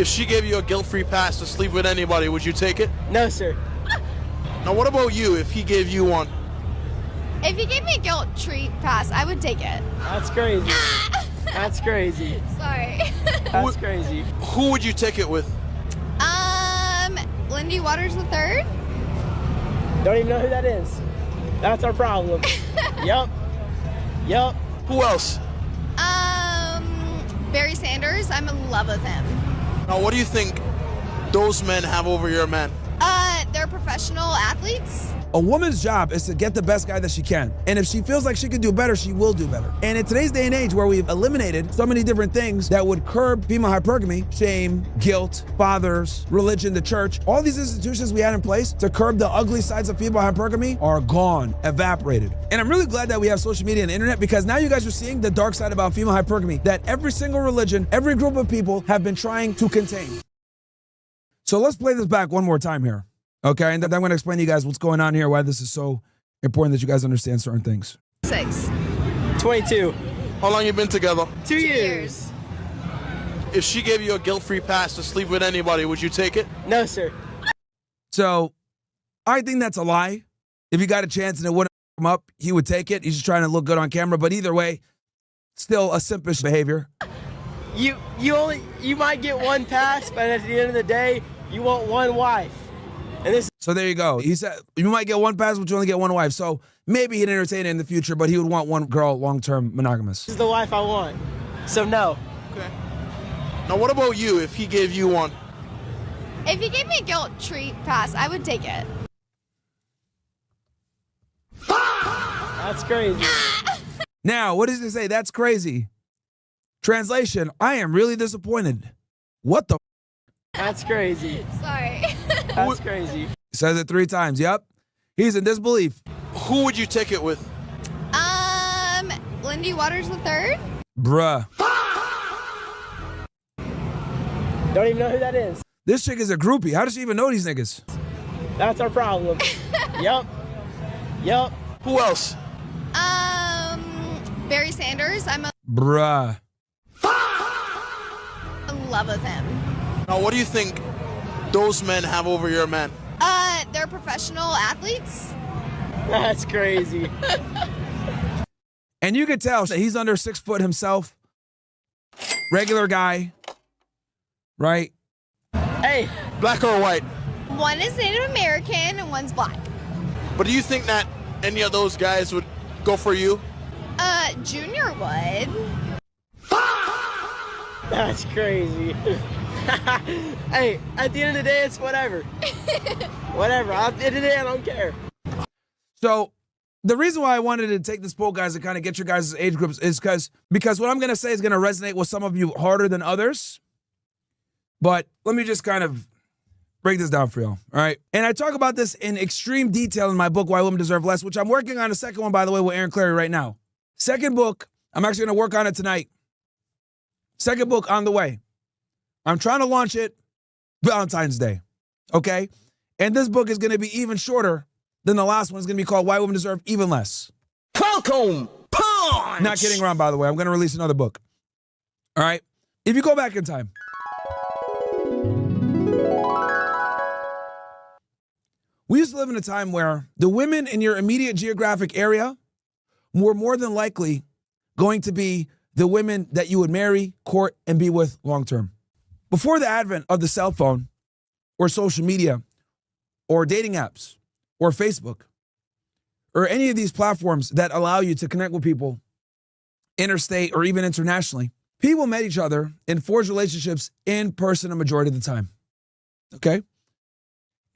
If she gave you a guilt-free pass to sleep with anybody, would you take it? No, sir. Now, what about you if he gave you one? If he gave me a guilt-free pass, I would take it. That's crazy. That's crazy. Sorry. That's crazy. Who would you take it with? Lindy Waters III? Don't even know who that is. That's our problem. Yup. Yup. Who else? Barry Sanders. I'm in love with him. Now, what do you think those men have over your men? They're professional athletes. A woman's job is to get the best guy that she can. And if she feels like she can do better, she will do better. And in today's day and age where we've eliminated so many different things that would curb female hypergamy, shame, guilt, fathers, religion, the church, all these institutions we had in place to curb the ugly sides of female hypergamy are gone, evaporated. And I'm really glad that we have social media and the internet because now you guys are seeing the dark side about female hypergamy that every single religion, every group of people have been trying to contain. So let's play this back one more time here. Okay, and then I'm going to explain to you guys what's going on here, why this is so important that you guys understand certain things. 6. 22. How long you been together? 2 years. If she gave you a guilt-free pass to sleep with anybody, would you take it? No, sir. So I think that's a lie. If he got a chance and it wouldn't come up, he would take it. He's just trying to look good on camera. But either way, still a simpish behavior. You might get one pass, but at the end of the day, you want one wife. And this. So there you go. He said you might get one pass, but you only get one wife. So maybe he'd entertain it in the future, but he would want one girl long-term monogamous. This is the wife I want. So no. Okay. Now, what about you if he gave you one? If he gave me a guilt-free pass, I would take it. That's crazy. Now, what does it say? That's crazy. Translation, I am really disappointed. What the? That's crazy. Sorry. That's crazy. Says it 3 times. Yep. He's in disbelief. Who would you take it with? Lindy Waters III? Bruh. Don't even know who that is. This chick is a groupie. How does she even know these niggas? That's our problem. Yup. Yup. Who else? Barry Sanders. I'm Bruh. in love with him. Now, what do you think those men have over your men? They're professional athletes. That's crazy. And you could tell that he's under 6 foot himself. Regular guy. Right? Hey. Black or white? One is Native American and one's black. But do you think that any of those guys would go for you? Junior would. That's crazy. Hey, at the end of the day, it's whatever. Whatever. At the end of the day, I don't care. So the reason why I wanted to take this poll, guys, to kind of get your guys' age groups is because what I'm going to say is going to resonate with some of you harder than others. But let me just kind of break this down for y'all, all right? And I talk about this in extreme detail in my book, Why Women Deserve Less, which I'm working on a second one, by the way, with Aaron Clary right now. Second book, I'm actually going to work on it tonight. Second book on the way. I'm trying to launch it Valentine's Day, okay? And this book is going to be even shorter than the last one. It's going to be called Why Women Deserve Even Less. Welcome, punch! Not kidding around, by the way. I'm going to release another book, all right? If you go back in time, we used to live in a time where the women in your immediate geographic area were more than likely going to be the women that you would marry, court, and be with long term. Before the advent of the cell phone or social media or dating apps or Facebook or any of these platforms that allow you to connect with people interstate or even internationally, people met each other and forged relationships in person a majority of the time, okay?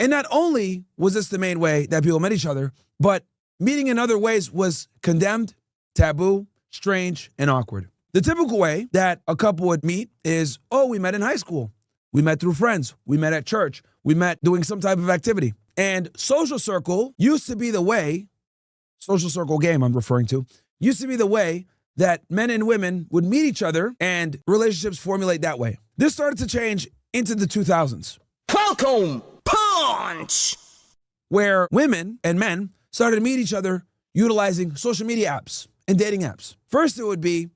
And not only was this the main way that people met each other, but meeting in other ways was condemned, taboo, strange, and awkward. The typical way that a couple would meet is, oh, we met in high school. We met through friends. We met at church. We met doing some type of activity. And social circle used to be the way, social circle game I'm referring to, used to be the way that men and women would meet each other and relationships formulate that way. This started to change into the 2000s. Welcome, punch! Where women and men started to meet each other utilizing social media apps and dating apps. First, it would be,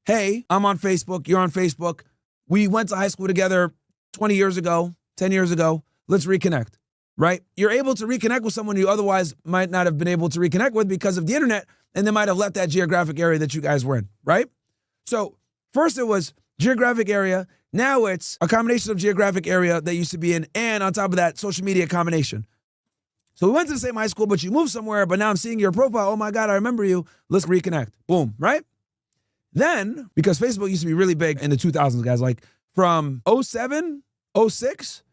hey, I'm on Facebook, you're on Facebook. We went to high school together, 20 years ago, 10 years ago. Let's reconnect, right? You're able to reconnect with someone you otherwise might not have been able to reconnect with because of the internet, and they might have left that geographic area that you guys were in, right? So first it was geographic area. Now it's a combination of geographic area that used to be in, and on top of that, social media combination. So we went to the same high school, but you moved somewhere, but now I'm seeing your profile. Oh my God, I remember you. Let's reconnect. Boom, right? Then, because Facebook used to be really big in the 2000s, guys, like from 07, 06,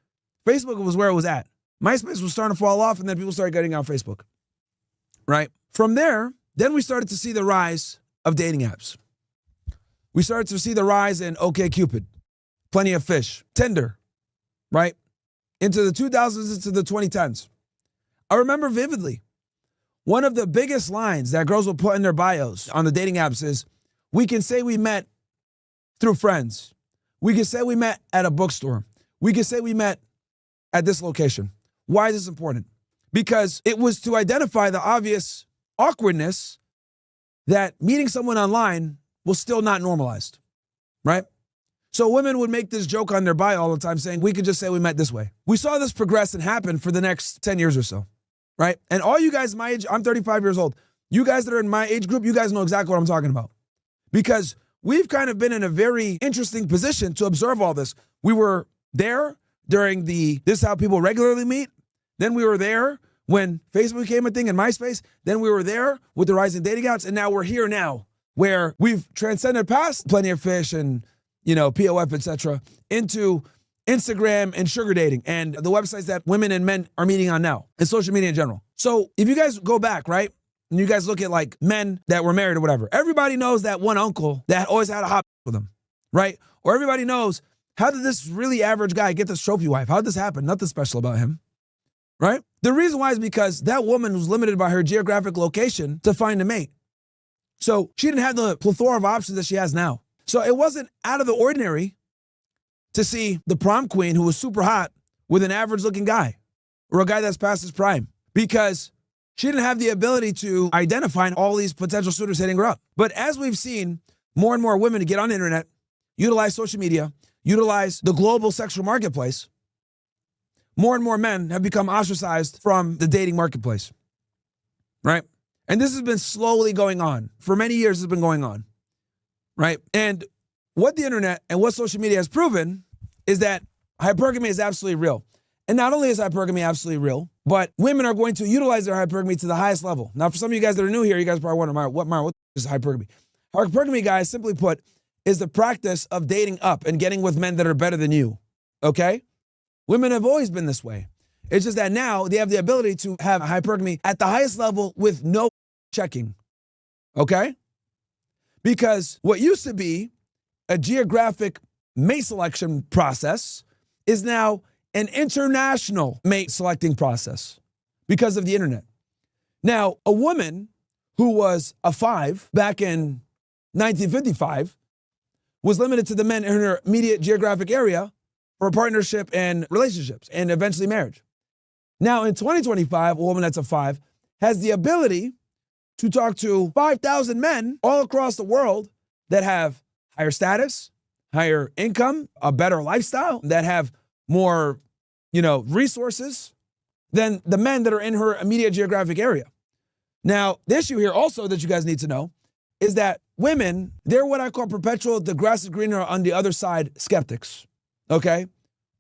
Facebook was where it was at. MySpace was starting to fall off, and then people started getting on Facebook, right? From there, then we started to see the rise of dating apps. We started to see the rise in OkCupid, Plenty of Fish, Tinder, right? Into the 2000s, into the 2010s. I remember vividly, one of the biggest lines that girls will put in their bios on the dating apps is, we can say we met through friends. We can say we met at a bookstore. We can say we met at this location. Why is this important? Because it was to identify the obvious awkwardness that meeting someone online was still not normalized, right? So women would make this joke on their bio all the time saying, we could just say we met this way. We saw this progress and happen for the next 10 years or so, right? And all you guys my age, I'm 35 years old. You guys that are in my age group, you guys know exactly what I'm talking about. Because we've kind of been in a very interesting position to observe all this. We were there during this is how people regularly meet. Then we were there when Facebook became a thing and MySpace. Then we were there with the rising dating apps. And now we're here now where we've transcended past Plenty of Fish and, POF, etc., into Instagram and sugar dating and the websites that women and men are meeting on now and social media in general. So if you guys go back, right, and you guys look at like men that were married or whatever, everybody knows that one uncle that always had a hot with him, right? Or everybody knows, how did this really average guy get this trophy wife? How did this happen? Nothing special about him, right? The reason why is because that woman was limited by her geographic location to find a mate. So she didn't have the plethora of options that she has now. So it wasn't out of the ordinary to see the prom queen who was super hot with an average looking guy or a guy that's past his prime, because she didn't have the ability to identify all these potential suitors hitting her up. But as we've seen more and more women get on the internet, utilize social media, utilize the global sexual marketplace, more and more men have become ostracized from the dating marketplace, right? And this has been slowly going on. For many years, it's been going on, right? And what the internet and what social media has proven is that hypergamy is absolutely real. And not only is hypergamy absolutely real, but women are going to utilize their hypergamy to the highest level. Now, for some of you guys that are new here, you guys probably wonder, what is hypergamy? Hypergamy, guys, simply put, is the practice of dating up and getting with men that are better than you, okay? Women have always been this way. It's just that now they have the ability to have hypergamy at the highest level with no checking, okay? Because what used to be a geographic mate selection process is now an international mate selecting process because of the internet. Now, a woman who was a 5 back in 1955 was limited to the men in her immediate geographic area for a partnership and relationships and eventually marriage. Now, in 2025, a woman that's a 5 has the ability to talk to 5,000 men all across the world that have higher status, higher income, a better lifestyle, that have more, resources than the men that are in her immediate geographic area. Now, the issue here also that you guys need to know is that women, they're what I call perpetual, the grass is greener on the other side skeptics, okay?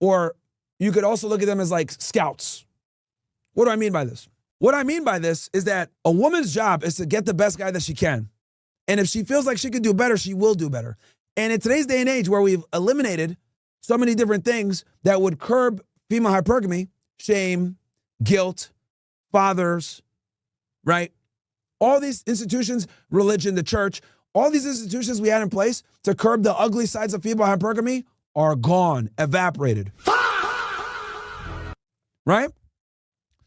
Or you could also look at them as like scouts. What do I mean by this? What I mean by this is that a woman's job is to get the best guy that she can. And if she feels like she can do better, she will do better. And in today's day and age where we've eliminated so many different things that would curb female hypergamy, shame, guilt, fathers, right? All these institutions, religion, the church, all these institutions we had in place to curb the ugly sides of female hypergamy are gone, evaporated. Right?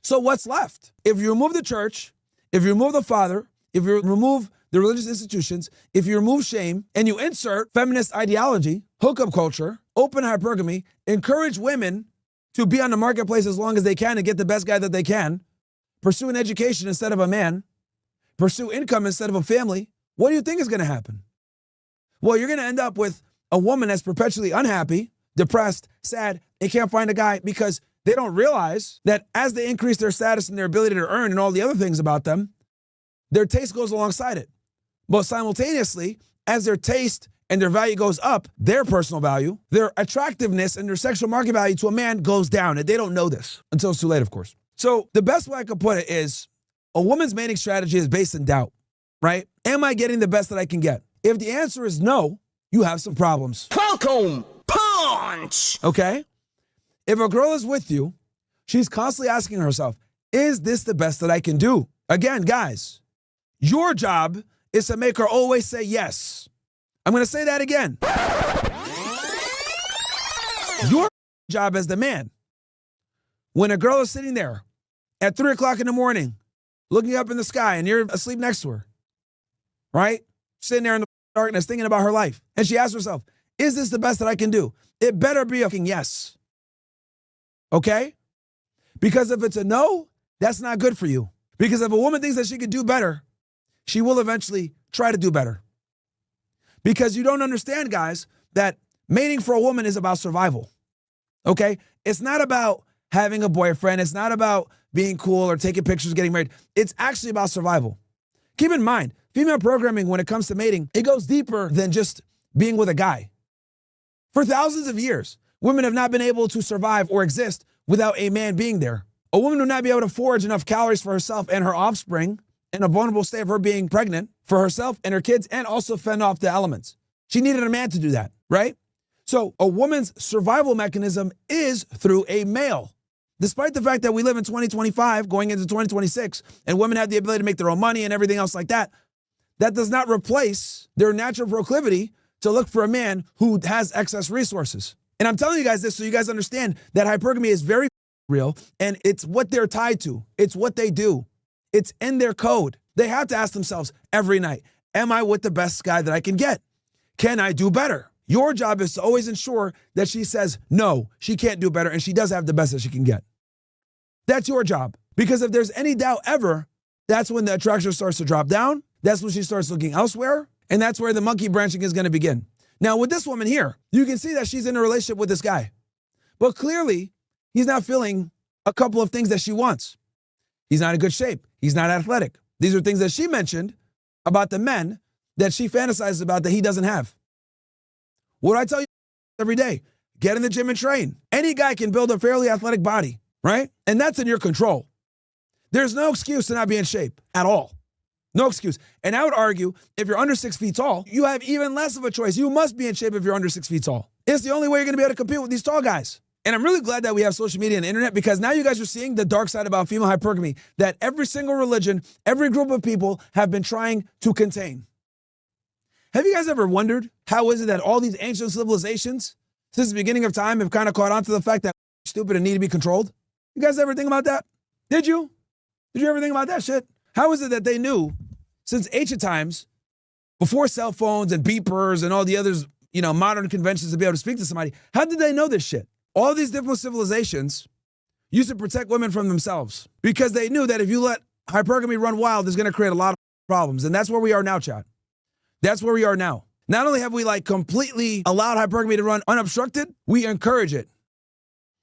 So what's left? If you remove the church, if you remove the father, if you remove the religious institutions, if you remove shame and you insert feminist ideology, hookup culture, open hypergamy, encourage women to be on the marketplace as long as they can and get the best guy that they can, pursue an education instead of a man, pursue income instead of a family, what do you think is going to happen? Well, you're going to end up with a woman that's perpetually unhappy, depressed, sad, they can't find a guy because they don't realize that as they increase their status and their ability to earn and all the other things about them, their taste goes alongside it. But simultaneously, as their taste and their value goes up, their personal value, their attractiveness and their sexual market value to a man goes down. And they don't know this until it's too late, of course. So the best way I could put it is a woman's mating strategy is based in doubt, right? Am I getting the best that I can get? If the answer is no, you have some problems. Welcome, punch. Okay? If a girl is with you, she's constantly asking herself, is this the best that I can do? Again, guys, your job is to make her always say yes. I'm going to say that again. Your job as the man, when a girl is sitting there at 3 o'clock in the morning, looking up in the sky and you're asleep next to her, right? Sitting there in the darkness thinking about her life. And she asks herself, is this the best that I can do? It better be a fucking yes. Okay? Because if it's a no, that's not good for you. Because if a woman thinks that she could do better, she will eventually try to do better. Because you don't understand, guys, that mating for a woman is about survival. Okay? It's not about having a boyfriend. It's not about being cool or taking pictures, getting married. It's actually about survival. Keep in mind, female programming, when it comes to mating, it goes deeper than just being with a guy. For thousands of years, women have not been able to survive or exist without a man being there. A woman would not be able to forage enough calories for herself and her offspring in a vulnerable state of her being pregnant for herself and her kids, and also fend off the elements. She needed a man to do that, right? So a woman's survival mechanism is through a male. Despite the fact that we live in 2025 going into 2026 and women have the ability to make their own money and everything else like that, that does not replace their natural proclivity to look for a man who has excess resources. And I'm telling you guys this so you guys understand that hypergamy is very real and it's what they're tied to. It's what they do. It's in their code. They have to ask themselves every night, am I with the best guy that I can get? Can I do better? Your job is to always ensure that she says, no, she can't do better and she does have the best that she can get. That's your job. Because if there's any doubt ever, that's when the attraction starts to drop down. That's when she starts looking elsewhere. And that's where the monkey branching is going to begin. Now, with this woman here, you can see that she's in a relationship with this guy. But clearly, he's not feeling a couple of things that she wants. He's not in good shape. He's not athletic. These are things that she mentioned about the men that she fantasizes about that he doesn't have. What do I tell you every day? Get in the gym and train. Any guy can build a fairly athletic body, right? And that's in your control. There's no excuse to not be in shape at all. No excuse. And I would argue if you're under 6 feet tall, you have even less of a choice. You must be in shape if you're under 6 feet tall. It's the only way you're going to be able to compete with these tall guys. And I'm really glad that we have social media and the internet because now you guys are seeing the dark side about female hypergamy that every single religion, every group of people have been trying to contain. Have you guys ever wondered how is it that all these ancient civilizations since the beginning of time have kind of caught on to the fact that stupid and need to be controlled? You guys ever think about that? Did you? Did you ever think about that shit? How is it that they knew since ancient times, before cell phones and beepers and all the others, modern conventions to be able to speak to somebody, how did they know this shit? All these different civilizations used to protect women from themselves because they knew that if you let hypergamy run wild, it's going to create a lot of problems. And that's where we are now, Chad. That's where we are now. Not only have we completely allowed hypergamy to run unobstructed, we encourage it.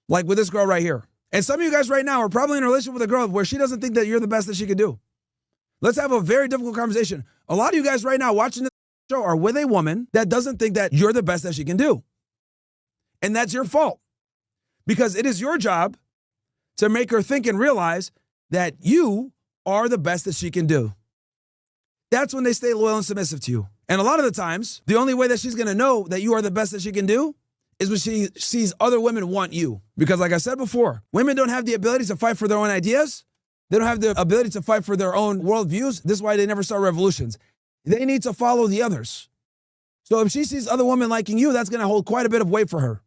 Like with this girl right here. And some of you guys right now are probably in a relationship with a girl where she doesn't think that you're the best that she could do. Let's have a very difficult conversation. A lot of you guys right now watching this show are with a woman that doesn't think that you're the best that she can do. And that's your fault. Because it is your job to make her think and realize that you are the best that she can do. That's when they stay loyal and submissive to you. And a lot of the times, the only way that she's going to know that you are the best that she can do is when she sees other women want you. Because like I said before, women don't have the ability to fight for their own ideas. They don't have the ability to fight for their own worldviews. This is why they never start revolutions. They need to follow the others. So if she sees other women liking you, that's going to hold quite a bit of weight for her.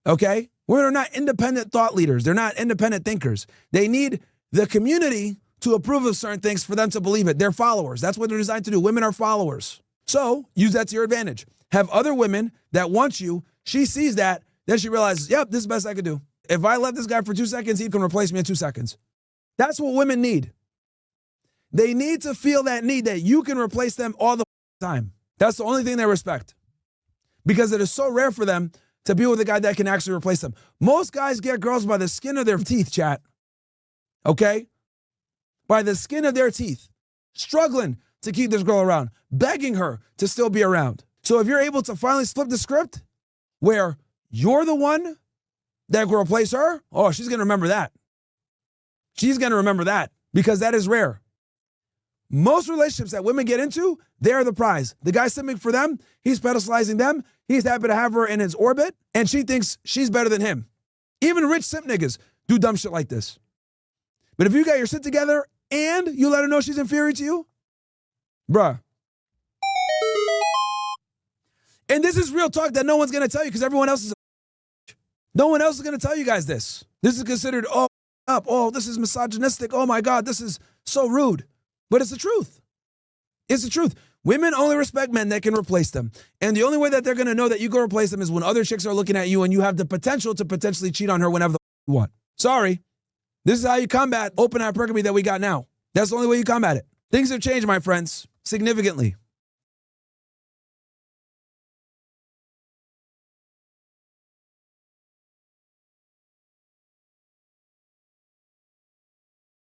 Okay? Women are not independent thought leaders. They're not independent thinkers. They need the community to approve of certain things for them to believe it. They're followers. That's what they're designed to do. Women are followers. So use that to your advantage. Have other women that want you. She sees that. Then she realizes, yep, this is the best I could do. If I left this guy for 2 seconds, he can replace me in 2 seconds. That's what women need. They need to feel that need that you can replace them all the time. That's the only thing they respect. Because it is so rare for them to be with a guy that can actually replace them. Most guys get girls by the skin of their teeth, chat. Okay? By the skin of their teeth. Struggling to keep this girl around. Begging her to still be around. So if you're able to finally flip the script where you're the one that will replace her, oh, she's going to remember that. She's going to remember that because that is rare. Most relationships that women get into, they're the prize. The guy's simping for them. He's pedestalizing them. He's happy to have her in his orbit, and she thinks she's better than him. Even rich simp niggas do dumb shit like this. But if you got your shit together and you let her know she's inferior to you, bruh. And this is real talk that no one's going to tell you because everyone else is. No one else is going to tell you guys this. This is considered, oh, this is misogynistic. Oh my God, this is so rude. But it's the truth. It's the truth. Women only respect men that can replace them. And the only way that they're going to know that you can replace them is when other chicks are looking at you and you have the potential to potentially cheat on her whenever you want. Sorry. This is how you combat open hypergamy that we got now. That's the only way you combat it. Things have changed, my friends, significantly.